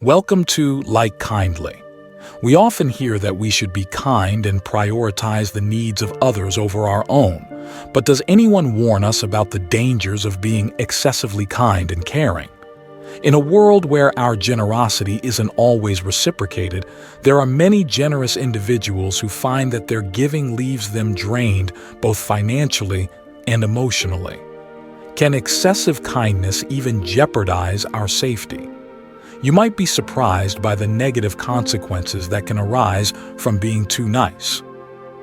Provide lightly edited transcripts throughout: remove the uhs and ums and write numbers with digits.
Welcome to Like Kindly. We often hear that we should be kind and prioritize the needs of others over our own. But does anyone warn us about the dangers of being excessively kind and caring? In a world where our generosity isn't always reciprocated, there are many generous individuals who find that their giving leaves them drained both financially and emotionally. Can excessive kindness even jeopardize our safety? You might be surprised by the negative consequences that can arise from being too nice.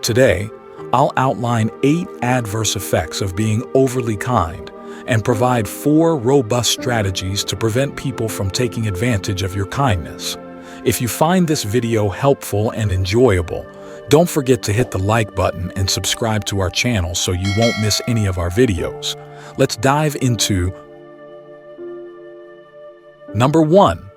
Today, I'll outline 8 adverse effects of being overly kind and provide 4 robust strategies to prevent people from taking advantage of your kindness. If you find this video helpful and enjoyable, don't forget to hit the like button and subscribe to our channel so you won't miss any of our videos. Let's dive into Number 1.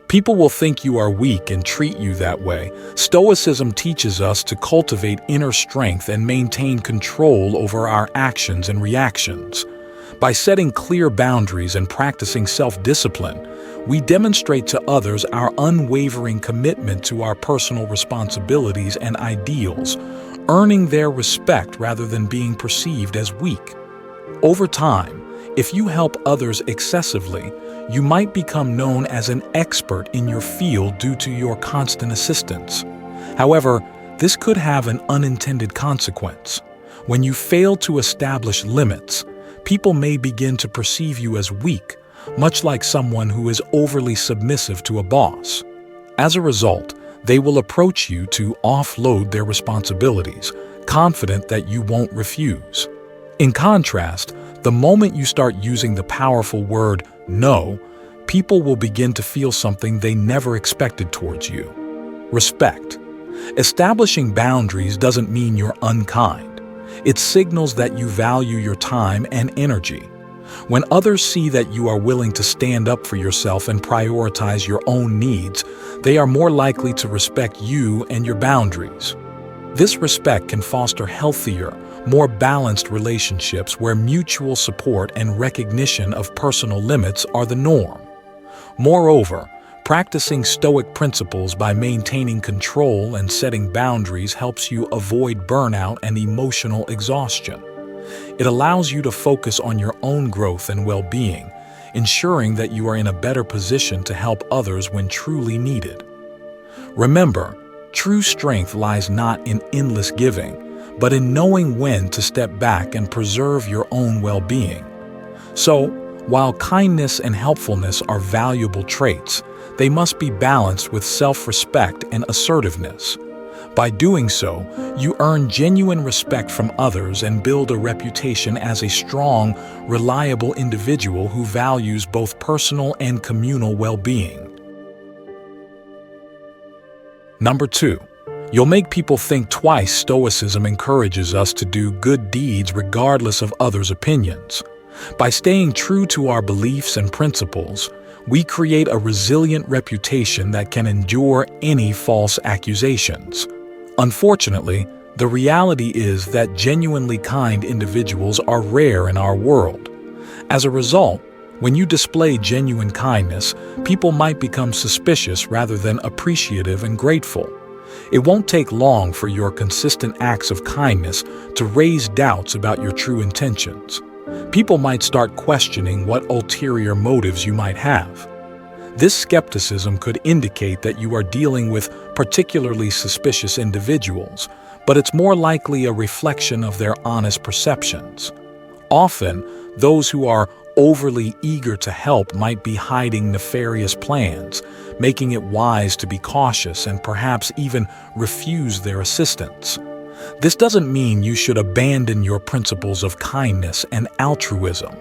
People will think you are weak and treat you that way. Stoicism teaches us to cultivate inner strength and maintain control over our actions and reactions. By setting clear boundaries and practicing self-discipline, we demonstrate to others our unwavering commitment to our personal responsibilities and ideals, earning their respect rather than being perceived as weak. Over time, if you help others excessively, you might become known as an expert in your field due to your constant assistance. However, this could have an unintended consequence. When you fail to establish limits, people may begin to perceive you as weak, much like someone who is overly submissive to a boss. As a result, they will approach you to offload their responsibilities, confident that you won't refuse. In contrast, the moment you start using the powerful word no, people will begin to feel something they never expected towards you: respect. Establishing boundaries doesn't mean you're unkind. It signals that you value your time and energy. When others see that you are willing to stand up for yourself and prioritize your own needs, they are more likely to respect you and your boundaries. This respect can foster healthier, more balanced relationships where mutual support and recognition of personal limits are the norm. Moreover, practicing Stoic principles by maintaining control and setting boundaries helps you avoid burnout and emotional exhaustion. It allows you to focus on your own growth and well-being, ensuring that you are in a better position to help others when truly needed. Remember, true strength lies not in endless giving, but in knowing when to step back and preserve your own well-being. So, while kindness and helpfulness are valuable traits, they must be balanced with self-respect and assertiveness. By doing so, you earn genuine respect from others and build a reputation as a strong, reliable individual who values both personal and communal well-being. Number 2. You'll make people think twice. Stoicism encourages us to do good deeds regardless of others' opinions. By staying true to our beliefs and principles, we create a resilient reputation that can endure any false accusations. Unfortunately, the reality is that genuinely kind individuals are rare in our world. As a result, when you display genuine kindness, people might become suspicious rather than appreciative and grateful. It won't take long for your consistent acts of kindness to raise doubts about your true intentions. People might start questioning what ulterior motives you might have. This skepticism could indicate that you are dealing with particularly suspicious individuals, but it's more likely a reflection of their honest perceptions. Often, those who are overly eager to help might be hiding nefarious plans, making it wise to be cautious and perhaps even refuse their assistance. This doesn't mean you should abandon your principles of kindness and altruism.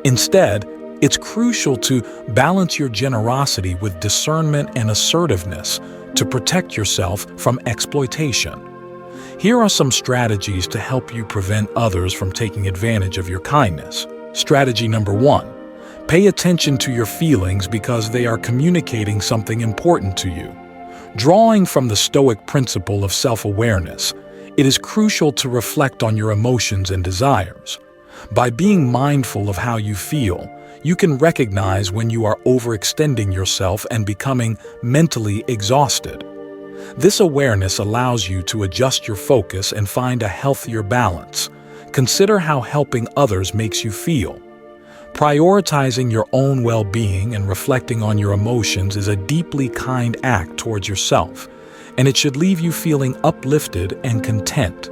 Instead, it's crucial to balance your generosity with discernment and assertiveness to protect yourself from exploitation. Here are some strategies to help you prevent others from taking advantage of your kindness. Strategy number 1. Pay attention to your feelings because they are communicating something important to you. Drawing from the Stoic principle of self-awareness, it is crucial to reflect on your emotions and desires. By being mindful of how you feel, You can recognize when you are overextending yourself and becoming mentally exhausted. This awareness allows you to adjust your focus and find a healthier balance. Consider how helping others makes you feel. Prioritizing your own well-being and reflecting on your emotions is a deeply kind act towards yourself, and it should leave you feeling uplifted and content.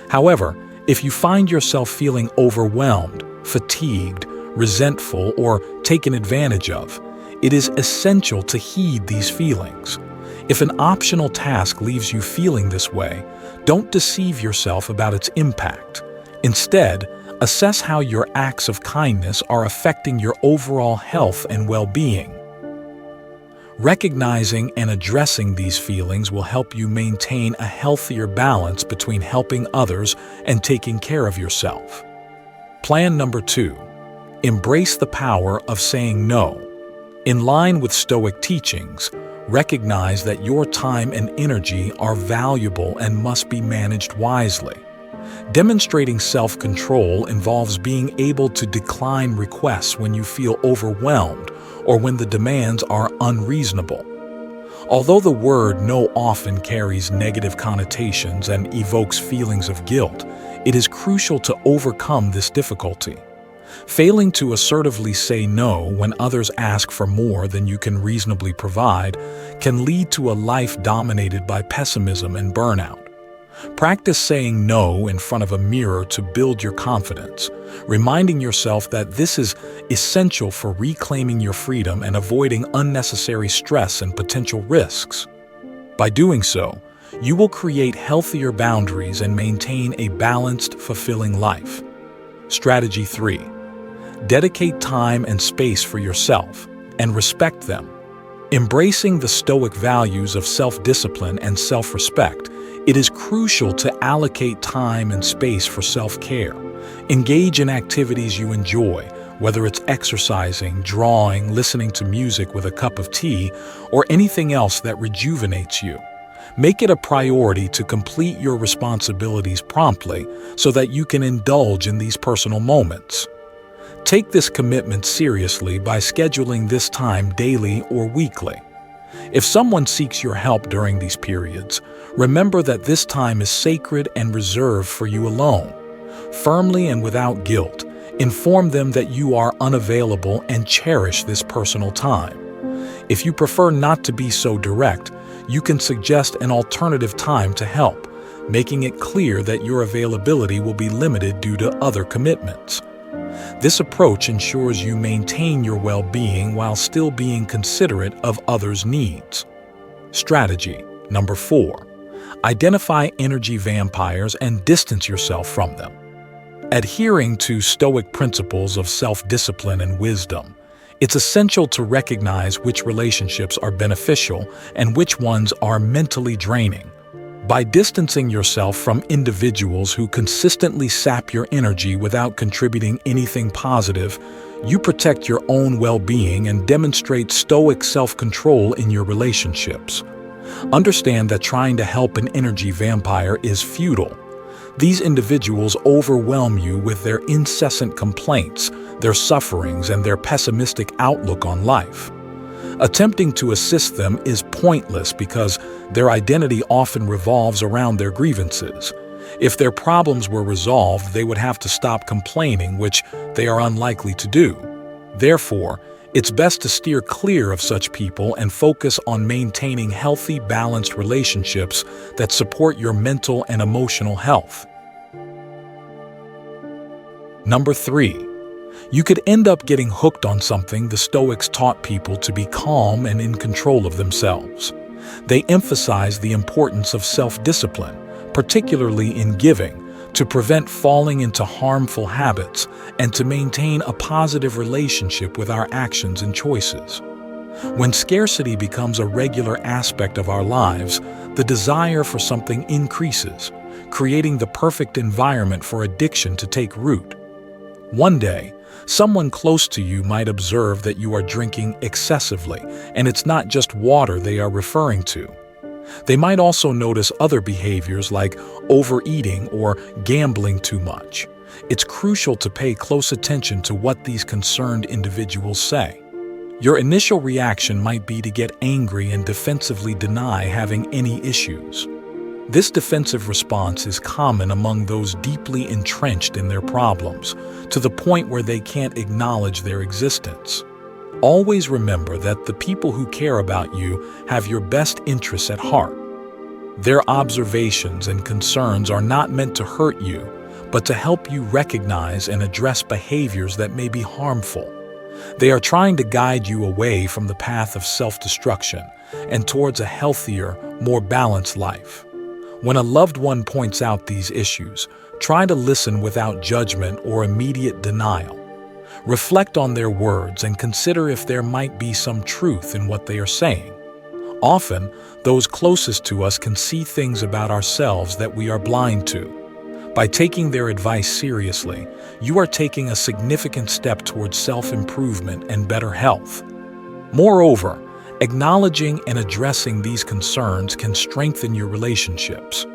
However, if you find yourself feeling overwhelmed, fatigued, resentful, or taken advantage of, it is essential to heed these feelings. If an optional task leaves you feeling this way, don't deceive yourself about its impact. Instead, assess how your acts of kindness are affecting your overall health and well-being. Recognizing and addressing these feelings will help you maintain a healthier balance between helping others and taking care of yourself. Plan number 2. Embrace the power of saying no. In line with Stoic teachings, recognize that your time and energy are valuable and must be managed wisely. Demonstrating self-control involves being able to decline requests when you feel overwhelmed or when the demands are unreasonable. Although the word no often carries negative connotations and evokes feelings of guilt, it is crucial to overcome this difficulty. Failing to assertively say no when others ask for more than you can reasonably provide can lead to a life dominated by pessimism and burnout. Practice saying no in front of a mirror to build your confidence, reminding yourself that this is essential for reclaiming your freedom and avoiding unnecessary stress and potential risks. By doing so, you will create healthier boundaries and maintain a balanced, fulfilling life. Strategy 3. Dedicate time and space for yourself and respect them. Embracing the Stoic values of self-discipline and self-respect, it is crucial to allocate time and space for self-care. Engage in activities you enjoy, whether it's exercising, drawing, listening to music with a cup of tea, or anything else that rejuvenates you. Make it a priority to complete your responsibilities promptly so that you can indulge in these personal moments. Take this commitment seriously by scheduling this time daily or weekly. If someone seeks your help during these periods, remember that this time is sacred and reserved for you alone. Firmly and without guilt, inform them that you are unavailable and cherish this personal time. If you prefer not to be so direct, you can suggest an alternative time to help, making it clear that your availability will be limited due to other commitments. This approach ensures you maintain your well-being while still being considerate of others' needs. Strategy number 4. Identify energy vampires and distance yourself from them. Adhering to Stoic principles of self-discipline and wisdom, it's essential to recognize which relationships are beneficial and which ones are mentally draining. By distancing yourself from individuals who consistently sap your energy without contributing anything positive, you protect your own well-being and demonstrate Stoic self-control in your relationships. Understand that trying to help an energy vampire is futile. These individuals overwhelm you with their incessant complaints, their sufferings, and their pessimistic outlook on life. Attempting to assist them is pointless because their identity often revolves around their grievances. If their problems were resolved, they would have to stop complaining, which they are unlikely to do. Therefore, it's best to steer clear of such people and focus on maintaining healthy, balanced relationships that support your mental and emotional health. Number 3. You could end up getting hooked on something the Stoics taught people to be calm and in control of themselves. They emphasize the importance of self-discipline, particularly in giving, to prevent falling into harmful habits and to maintain a positive relationship with our actions and choices. When scarcity becomes a regular aspect of our lives, the desire for something increases, creating the perfect environment for addiction to take root. One day, someone close to you might observe that you are drinking excessively, and it's not just water they are referring to. They might also notice other behaviors like overeating or gambling too much. it's crucial to pay close attention to what these concerned individuals say. Your initial reaction might be to get angry and defensively deny having any issues. This defensive response is common among those deeply entrenched in their problems, to the point where they can't acknowledge their existence. Always remember that the people who care about you have your best interests at heart. Their observations and concerns are not meant to hurt you, but to help you recognize and address behaviors that may be harmful. They are trying to guide you away from the path of self-destruction and towards a healthier, more balanced life. When a loved one points out these issues, try to listen without judgment or immediate denial. Reflect on their words and consider if there might be some truth in what they are saying. Often, those closest to us can see things about ourselves that we are blind to. By taking their advice seriously, you are taking a significant step towards self-improvement and better health. Moreover, acknowledging and addressing these concerns can strengthen your relationships.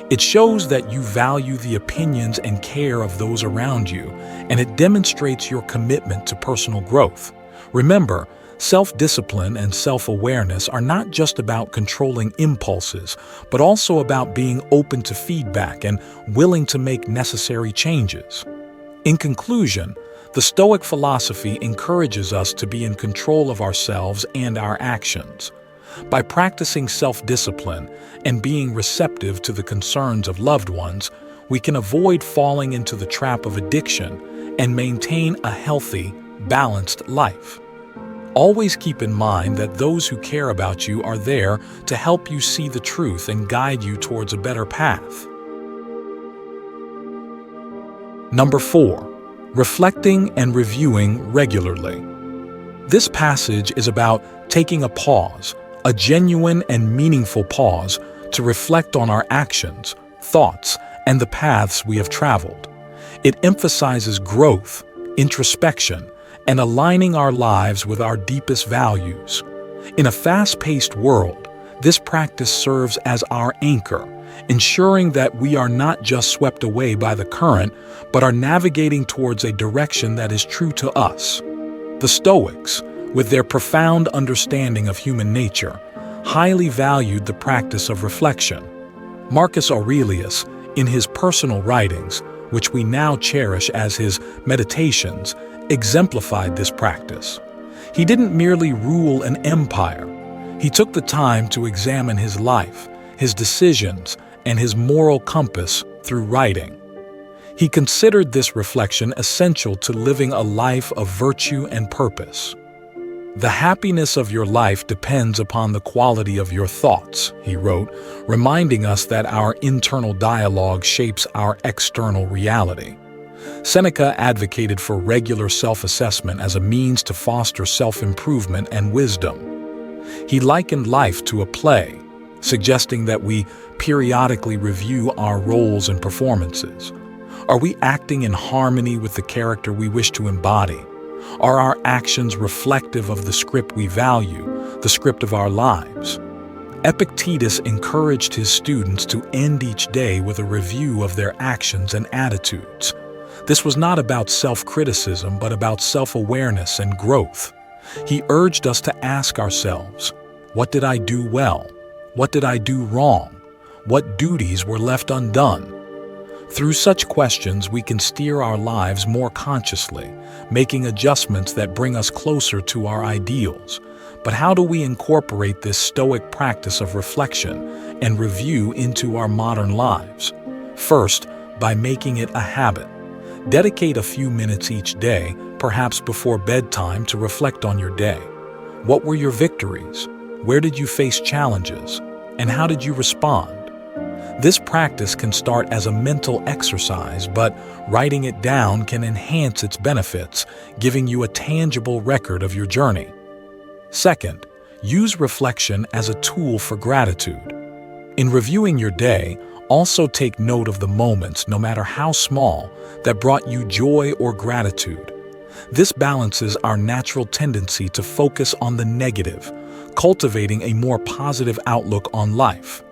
It shows that you value the opinions and care of those around you, and it demonstrates your commitment to personal growth. Remember, self-discipline and self-awareness are not just about controlling impulses, but also about being open to feedback and willing to make necessary changes. In conclusion, the Stoic philosophy encourages us to be in control of ourselves and our actions. By practicing self-discipline and being receptive to the concerns of loved ones, we can avoid falling into the trap of addiction and maintain a healthy, balanced life. Always keep in mind that those who care about you are there to help you see the truth and guide you towards a better path. Number 4. Reflecting and reviewing regularly. This passage is about taking a pause, a genuine and meaningful pause, to reflect on our actions, thoughts, and the paths we have traveled. It emphasizes growth, introspection, and aligning our lives with our deepest values. In a fast-paced world, this practice serves as our anchor, ensuring that we are not just swept away by the current, but are navigating towards a direction that is true to us. The Stoics, with their profound understanding of human nature, highly valued the practice of reflection. Marcus Aurelius, in his personal writings, which we now cherish as his Meditations, exemplified this practice. He didn't merely rule an empire. He took the time to examine his life, his decisions, and his moral compass through writing. He considered this reflection essential to living a life of virtue and purpose. "The happiness of your life depends upon the quality of your thoughts," he wrote, reminding us that our internal dialogue shapes our external reality. Seneca advocated for regular self-assessment as a means to foster self-improvement and wisdom. He likened life to a play, suggesting that we periodically review our roles and performances. Are we acting in harmony with the character we wish to embody? Are our actions reflective of the script we value, the script of our lives? Epictetus encouraged his students to end each day with a review of their actions and attitudes. This was not about self-criticism, but about self-awareness and growth. He urged us to ask ourselves, what did I do well? What did I do wrong? What duties were left undone? Through such questions, we can steer our lives more consciously, making adjustments that bring us closer to our ideals. But how do we incorporate this Stoic practice of reflection and review into our modern lives? First, by making it a habit. Dedicate a few minutes each day, perhaps before bedtime, to reflect on your day. What were your victories? Where did you face challenges? And how did you respond? This practice can start as a mental exercise, but writing it down can enhance its benefits, giving you a tangible record of your journey. Second, use reflection as a tool for gratitude. In reviewing your day, also take note of the moments, no matter how small, that brought you joy or gratitude. This balances our natural tendency to focus on the negative, cultivating a more positive outlook on life.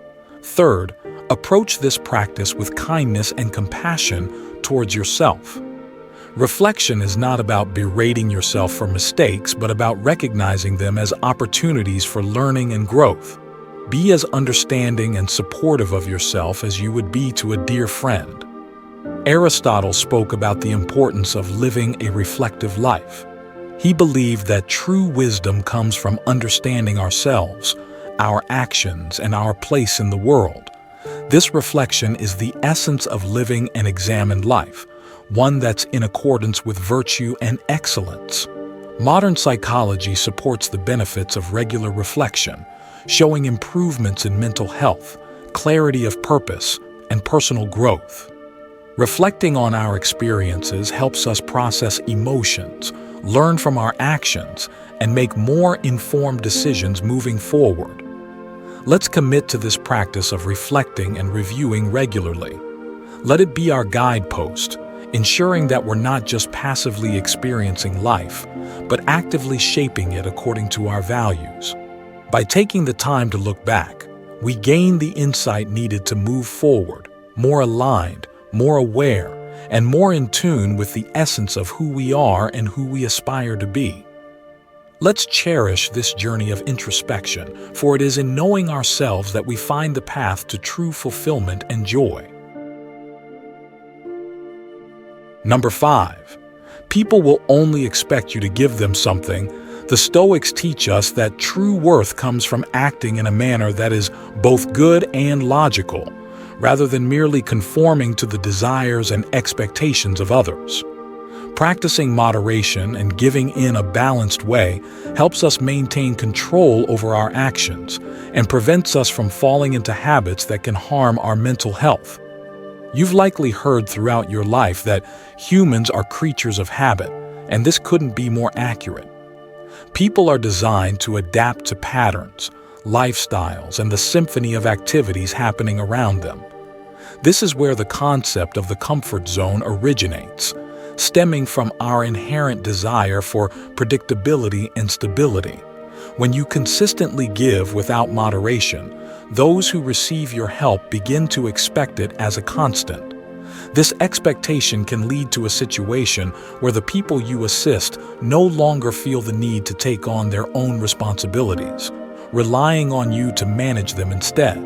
Third, approach this practice with kindness and compassion towards yourself. Reflection is not about berating yourself for mistakes, but about recognizing them as opportunities for learning and growth. Be as understanding and supportive of yourself as you would be to a dear friend. Aristotle spoke about the importance of living a reflective life. He believed that true wisdom comes from understanding ourselves, our actions, and our place in the world. This reflection is the essence of living an examined life, one that's in accordance with virtue and excellence. Modern psychology supports the benefits of regular reflection, showing improvements in mental health, clarity of purpose, and personal growth. Reflecting on our experiences helps us process emotions, learn from our actions, and make more informed decisions moving forward. Let's commit to this practice of reflecting and reviewing regularly. Let it be our guidepost, ensuring that we're not just passively experiencing life, but actively shaping it according to our values. By taking the time to look back, we gain the insight needed to move forward, more aligned, more aware, and more in tune with the essence of who we are and who we aspire to be. Let's cherish this journey of introspection, for it is in knowing ourselves that we find the path to true fulfillment and joy. Number 5. People will only expect you to give them something. The Stoics teach us that true worth comes from acting in a manner that is both good and logical, rather than merely conforming to the desires and expectations of others. Practicing moderation and giving in a balanced way helps us maintain control over our actions and prevents us from falling into habits that can harm our mental health. You've likely heard throughout your life that humans are creatures of habit, and this couldn't be more accurate. People are designed to adapt to patterns, lifestyles, and the symphony of activities happening around them. This is where the concept of the comfort zone originates, stemming from our inherent desire for predictability and stability. When you consistently give without moderation, those who receive your help begin to expect it as a constant. This expectation can lead to a situation where the people you assist no longer feel the need to take on their own responsibilities, relying on you to manage them instead.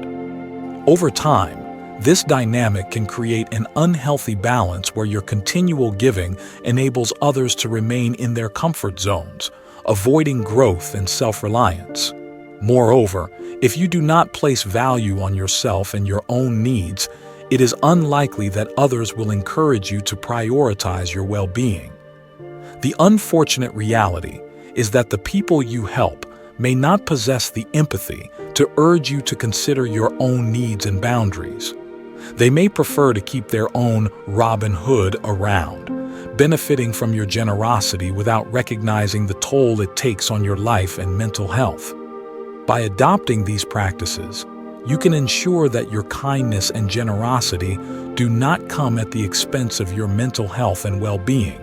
Over time, this dynamic can create an unhealthy balance where your continual giving enables others to remain in their comfort zones, avoiding growth and self-reliance. Moreover, if you do not place value on yourself and your own needs, it is unlikely that others will encourage you to prioritize your well-being. The unfortunate reality is that the people you help may not possess the empathy to urge you to consider your own needs and boundaries. They may prefer to keep their own Robin Hood around, benefiting from your generosity without recognizing the toll it takes on your life and mental health. By adopting these practices, you can ensure that your kindness and generosity do not come at the expense of your mental health and well-being.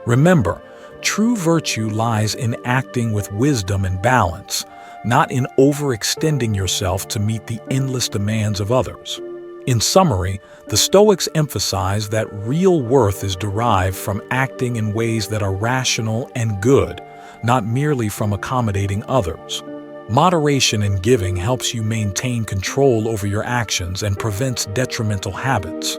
Remember, true virtue lies in acting with wisdom and balance, not in overextending yourself to meet the endless demands of others. In summary, the Stoics emphasize that real worth is derived from acting in ways that are rational and good, not merely from accommodating others. Moderation in giving helps you maintain control over your actions and prevents detrimental habits.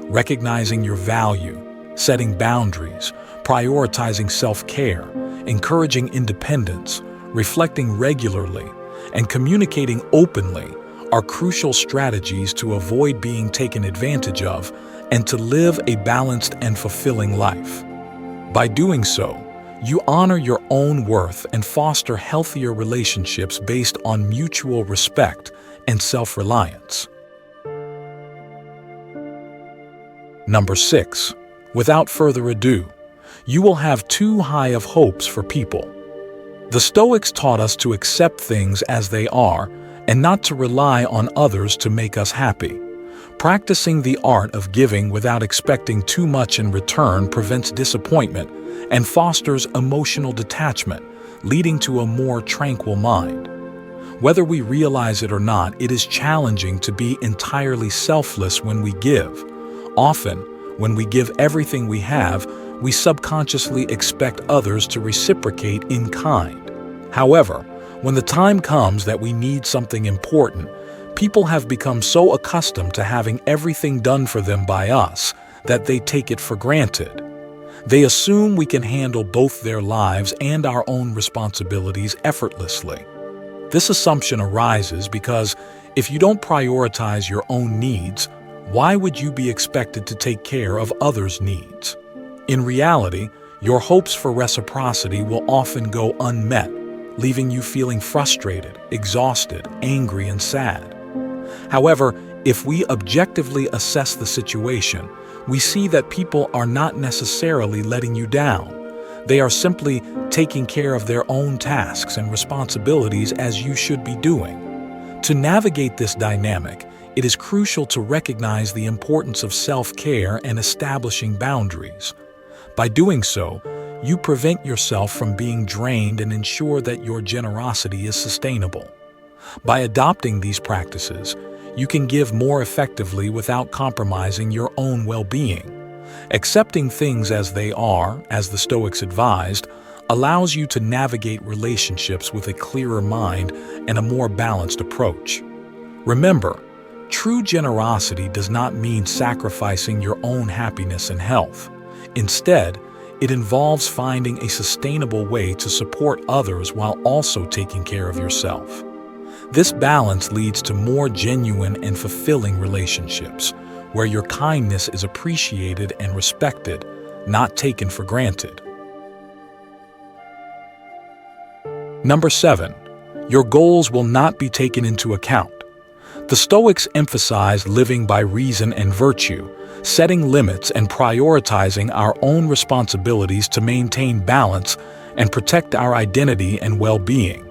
Recognizing your value, setting boundaries, prioritizing self-care, encouraging independence, reflecting regularly, and communicating openly are crucial strategies to avoid being taken advantage of and to live a balanced and fulfilling life. By doing so, you honor your own worth and foster healthier relationships based on mutual respect and self-reliance. Number 6. Without further ado, you will have too high of hopes for people. The Stoics taught us to accept things as they are and not to rely on others to make us happy. Practicing the art of giving without expecting too much in return prevents disappointment and fosters emotional detachment, leading to a more tranquil mind. Whether we realize it or not, it is challenging to be entirely selfless when we give. Often, When we give everything we have, we subconsciously expect others to reciprocate in kind. However, when the time comes that we need something important, people have become so accustomed to having everything done for them by us that they take it for granted. They assume we can handle both their lives and our own responsibilities effortlessly. This assumption arises because if you don't prioritize your own needs, why would you be expected to take care of others' needs? In reality, your hopes for reciprocity will often go unmet, leaving you feeling frustrated, exhausted, angry, and sad. However, if we objectively assess the situation, we see that people are not necessarily letting you down. They are simply taking care of their own tasks and responsibilities as you should be doing. To navigate this dynamic, it is crucial to recognize the importance of self-care and establishing boundaries. By doing so, you prevent yourself from being drained and ensure that your generosity is sustainable. By adopting these practices, you can give more effectively without compromising your own well-being. Accepting things as they are, as the Stoics advised, allows you to navigate relationships with a clearer mind and a more balanced approach. Remember, true generosity does not mean sacrificing your own happiness and health. Instead, it involves finding a sustainable way to support others while also taking care of yourself. This balance leads to more genuine and fulfilling relationships, where your kindness is appreciated and respected, not taken for granted. Number 7. Your goals will not be taken into account. The Stoics emphasize living by reason and virtue, setting limits and prioritizing our own responsibilities to maintain balance and protect our identity and well-being.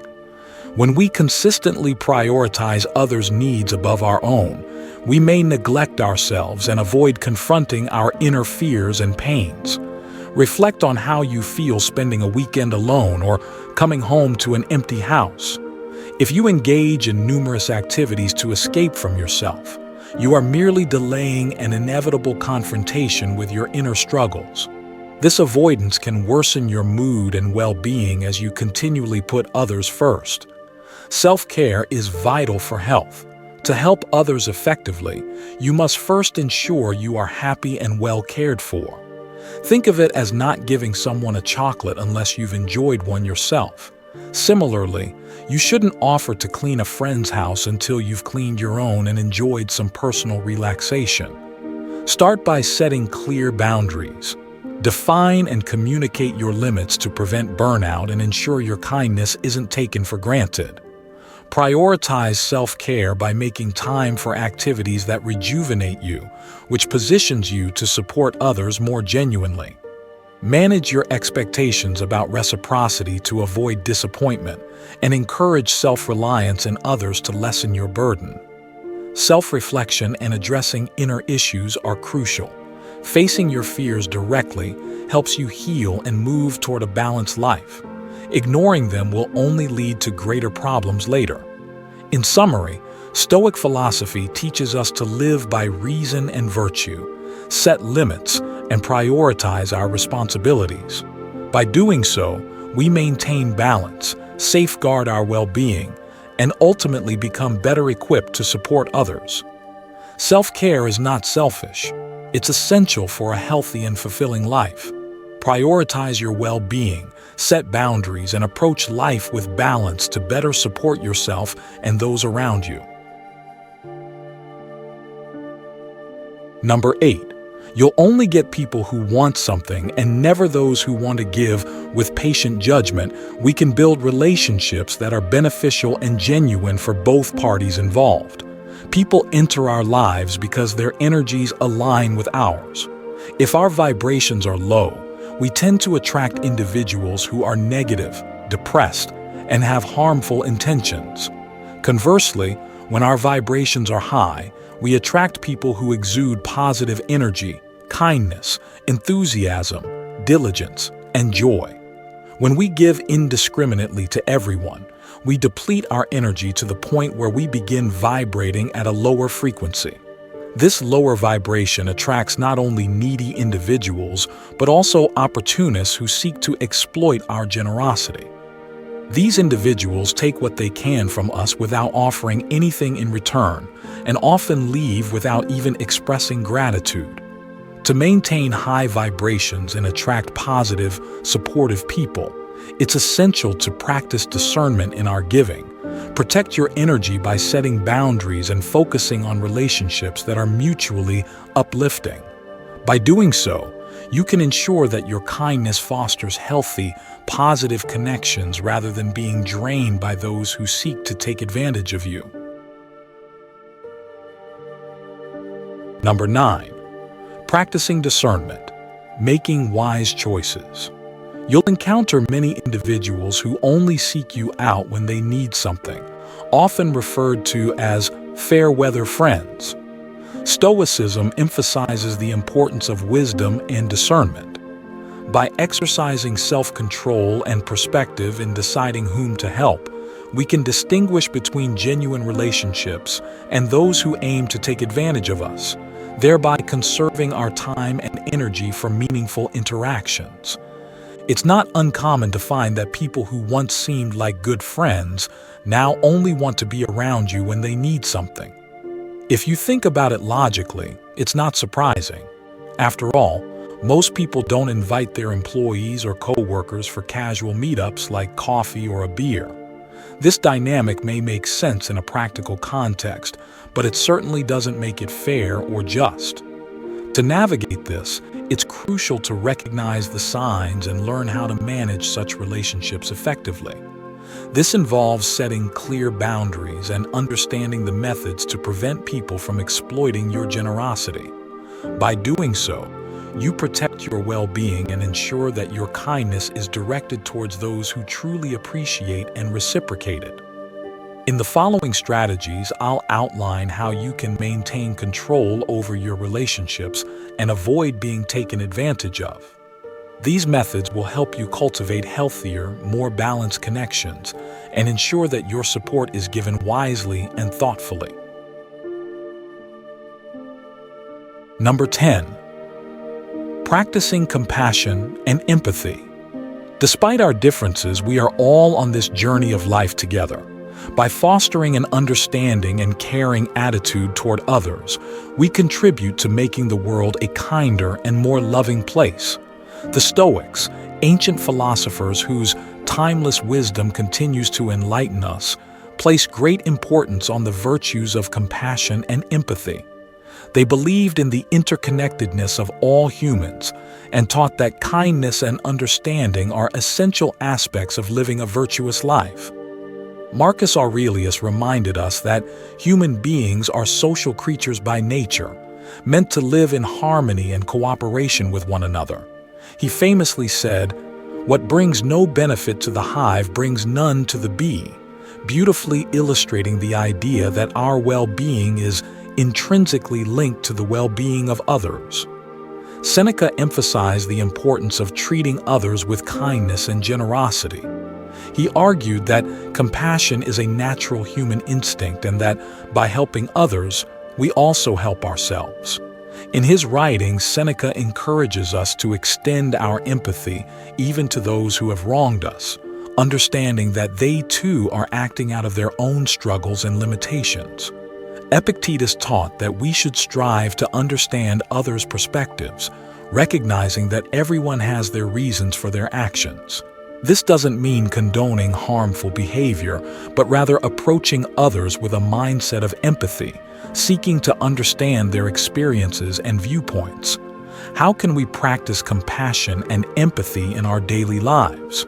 When we consistently prioritize others' needs above our own, we may neglect ourselves and avoid confronting our inner fears and pains. Reflect on how you feel spending a weekend alone or coming home to an empty house. If you engage in numerous activities to escape from yourself, you are merely delaying an inevitable confrontation with your inner struggles. This avoidance can worsen your mood and well-being as you continually put others first. Self-care is vital for health. To help others effectively, you must first ensure you are happy and well cared for. Think of it as not giving someone a chocolate unless you've enjoyed one yourself. Similarly, you shouldn't offer to clean a friend's house until you've cleaned your own and enjoyed some personal relaxation. Start by setting clear boundaries. Define and communicate your limits to prevent burnout and ensure your kindness isn't taken for granted. Prioritize self-care by making time for activities that rejuvenate you, which positions you to support others more genuinely. Manage your expectations about reciprocity to avoid disappointment, and encourage self-reliance in others to lessen your burden. Self-reflection and addressing inner issues are crucial. Facing your fears directly helps you heal and move toward a balanced life. Ignoring them will only lead to greater problems later. In summary, Stoic philosophy teaches us to live by reason and virtue, set limits, and prioritize our responsibilities. By doing so, we maintain balance, safeguard our well-being, and ultimately become better equipped to support others. Self-care is not selfish. It's essential for a healthy and fulfilling life. Prioritize your well-being, set boundaries, and approach life with balance to better support yourself and those around you. Number 8. You'll only get people who want something and never those who want to give. With patient judgment, we can build relationships that are beneficial and genuine for both parties involved. People enter our lives because their energies align with ours. If our vibrations are low, we tend to attract individuals who are negative, depressed, and have harmful intentions. Conversely, when our vibrations are high, we attract people who exude positive energy, kindness, enthusiasm, diligence, and joy. When we give indiscriminately to everyone, we deplete our energy to the point where we begin vibrating at a lower frequency. This lower vibration attracts not only needy individuals, but also opportunists who seek to exploit our generosity. These individuals take what they can from us without offering anything in return, and often leave without even expressing gratitude. To maintain high vibrations and attract positive, supportive people, it's essential to practice discernment in our giving. Protect your energy by setting boundaries and focusing on relationships that are mutually uplifting. By doing so, you can ensure that your kindness fosters healthy, positive connections rather than being drained by those who seek to take advantage of you. Number 9. Practicing discernment, making wise choices. You'll encounter many individuals who only seek you out when they need something, often referred to as fair-weather friends. Stoicism emphasizes the importance of wisdom and discernment. By exercising self-control and perspective in deciding whom to help, we can distinguish between genuine relationships and those who aim to take advantage of us, thereby conserving our time and energy for meaningful interactions. It's not uncommon to find that people who once seemed like good friends now only want to be around you when they need something. If you think about it logically, it's not surprising. After all, most people don't invite their employees or co-workers for casual meetups like coffee or a beer. This dynamic may make sense in a practical context, but it certainly doesn't make it fair or just. To navigate this, it's crucial to recognize the signs and learn how to manage such relationships effectively. This involves setting clear boundaries and understanding the methods to prevent people from exploiting your generosity. By doing so, you protect your well-being and ensure that your kindness is directed towards those who truly appreciate and reciprocate it. In the following strategies, I'll outline how you can maintain control over your relationships and avoid being taken advantage of. These methods will help you cultivate healthier, more balanced connections and ensure that your support is given wisely and thoughtfully. Number 10. Practicing compassion and empathy. Despite our differences, we are all on this journey of life together. By fostering an understanding and caring attitude toward others, we contribute to making the world a kinder and more loving place. The Stoics, ancient philosophers whose timeless wisdom continues to enlighten us, place great importance on the virtues of compassion and empathy. They believed in the interconnectedness of all humans and taught that kindness and understanding are essential aspects of living a virtuous life. Marcus Aurelius reminded us that human beings are social creatures by nature, meant to live in harmony and cooperation with one another. He famously said, "What brings no benefit to the hive brings none to the bee," beautifully illustrating the idea that our well-being is intrinsically linked to the well-being of others. Seneca emphasized the importance of treating others with kindness and generosity. He argued that compassion is a natural human instinct and that by helping others, we also help ourselves. In his writings, Seneca encourages us to extend our empathy even to those who have wronged us, understanding that they too are acting out of their own struggles and limitations. Epictetus taught that we should strive to understand others' perspectives, recognizing that everyone has their reasons for their actions. This doesn't mean condoning harmful behavior, but rather approaching others with a mindset of empathy, seeking to understand their experiences and viewpoints. How can we practice compassion and empathy in our daily lives?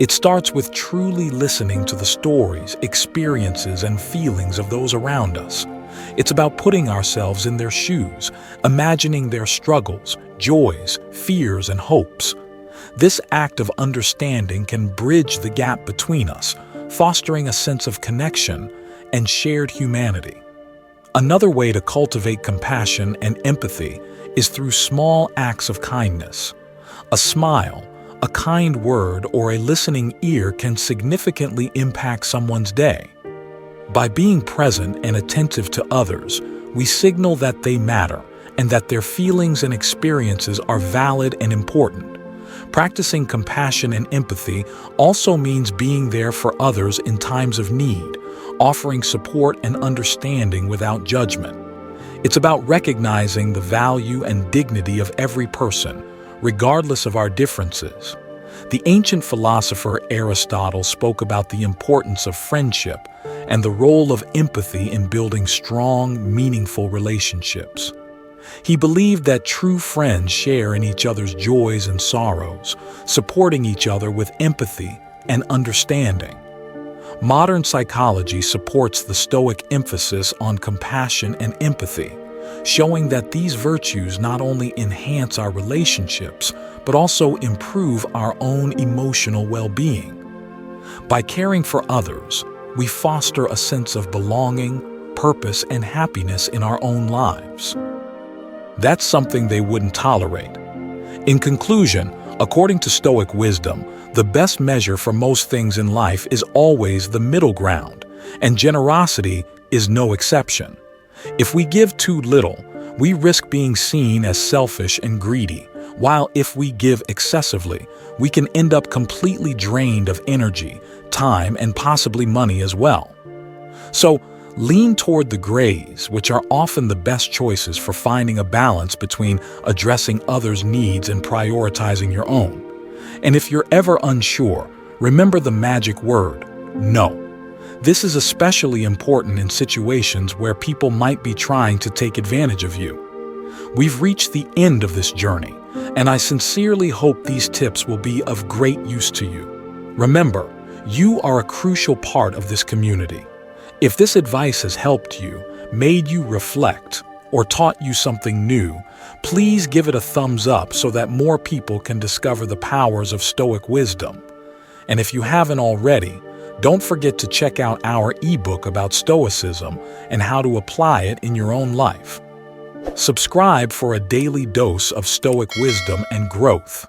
It starts with truly listening to the stories, experiences, and feelings of those around us. It's about putting ourselves in their shoes, imagining their struggles, joys, fears, and hopes. This act of understanding can bridge the gap between us, fostering a sense of connection and shared humanity. Another way to cultivate compassion and empathy is through small acts of kindness. A smile, a kind word, or a listening ear can significantly impact someone's day. By being present and attentive to others, we signal that they matter and that their feelings and experiences are valid and important. Practicing compassion and empathy also means being there for others in times of need, offering support and understanding without judgment. It's about recognizing the value and dignity of every person, regardless of our differences. The ancient philosopher Aristotle spoke about the importance of friendship and the role of empathy in building strong, meaningful relationships. He believed that true friends share in each other's joys and sorrows, supporting each other with empathy and understanding. Modern psychology supports the Stoic emphasis on compassion and empathy, showing that these virtues not only enhance our relationships, but also improve our own emotional well-being. By caring for others, we foster a sense of belonging, purpose, and happiness in our own lives. That's something they wouldn't tolerate. In conclusion, according to Stoic wisdom, the best measure for most things in life is always the middle ground, and generosity is no exception. If we give too little, we risk being seen as selfish and greedy, while if we give excessively, we can end up completely drained of energy, time, and possibly money as well. So, lean toward the grays, which are often the best choices for finding a balance between addressing others' needs and prioritizing your own. And if you're ever unsure, remember the magic word, no. This is especially important in situations where people might be trying to take advantage of you. We've reached the end of this journey, and I sincerely hope these tips will be of great use to you. Remember, you are a crucial part of this community. If this advice has helped you, made you reflect, or taught you something new, please give it a thumbs up so that more people can discover the powers of Stoic wisdom. And if you haven't already, don't forget to check out our ebook about Stoicism and how to apply it in your own life. Subscribe for a daily dose of Stoic wisdom and growth.